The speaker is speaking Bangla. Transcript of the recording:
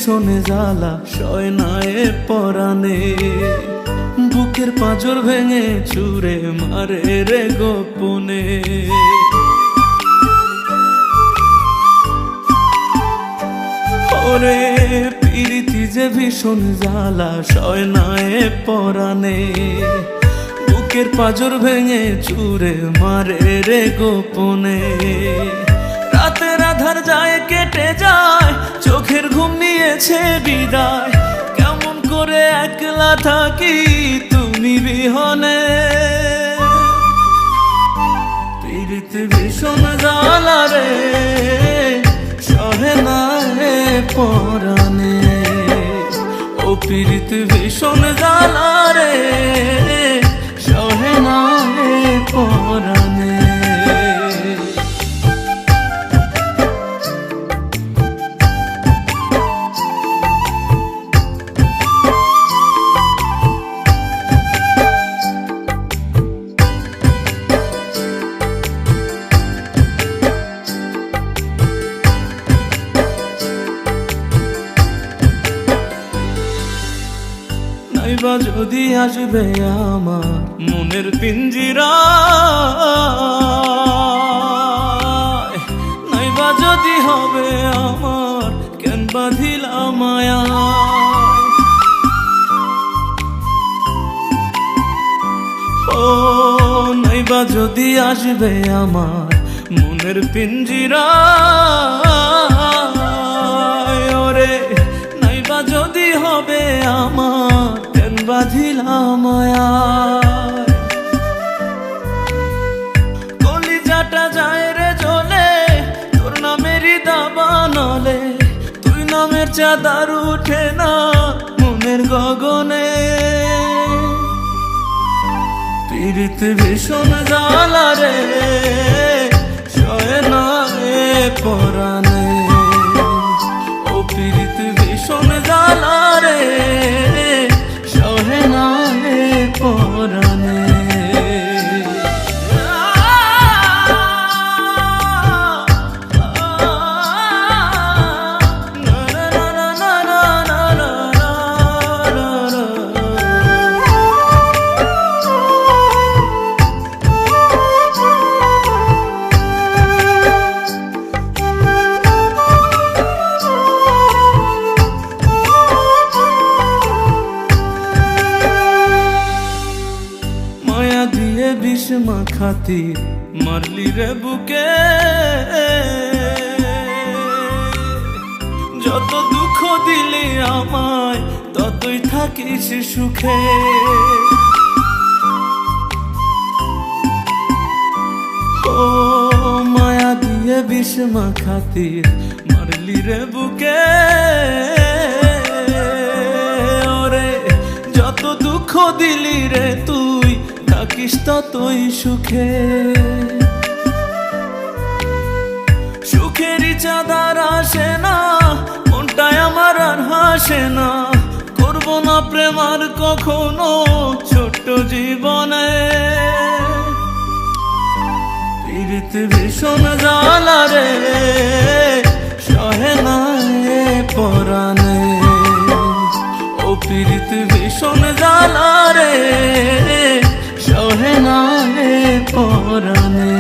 ভীষণ জ্বালা সয় না এ পরাণে, বুকের পাঁজর ভেঙে চুরে মারে রে গোপনে। ওরে প্রীতি যে ভীষণ জ্বালা সয় না এ পরাণে, বুকের পাঁজর ভেঙে চুরে মারে রে গোপনে। রাতের আধার যায় কেটে যায়, চোখের ঘুম নিয়েছে বিদায়, কেমন করে একলা থাকি তুমি বিহনে। প্রীতি ভীষণ জ্বালা রে সহে না রে পরাণে, ও প্রীতি ভীষণ জ্বালা রে সহে না রে পরাণে। নাইবা যদি আসবে আমার মনের পিঞ্জিরায়, নাইবা যদি হবে আমার কেন বাঁধিলা মায়া। ও নাইবা যদি আসবে আমার মনের পিঞ্জিরায়, ওরে নাইবা যদি হবে আমার কেন বাঁধিলা মায়া। কলিজাটা যায় রে জ্বলে তোর নামেরই দাবা নলে, তুই নামের চাঁদার উঠে না মনের গগনে। প্রীতি ভীষণ জ্বালা রে সয় না রে পরাণে, ও প্রীতি ভীষণ জ্বালা রে সহে না রে পরাণে। বিস্মা খাতির মারলি রে বুকে, যত দুঃখ দিলি আমায় ততই থাকিস সুখে। ও মায়া দিয়ে বিস্মা খাতির মারলি রে বুকে, ওরে যত দুঃখ দিলি রে তুই থাকিস ততই সুখে। সুখেরই চাঁদার আসে না মনটায় আমার আর হাসে না, করবো না প্রেম আর কখনো ছোট্ট জীবনে। প্রীতি ভীষণ জ্বালা রে সহে না রে পরাণে, ও প্রীতি ভীষণ জ্বালা রে সহে না রে পরাণে।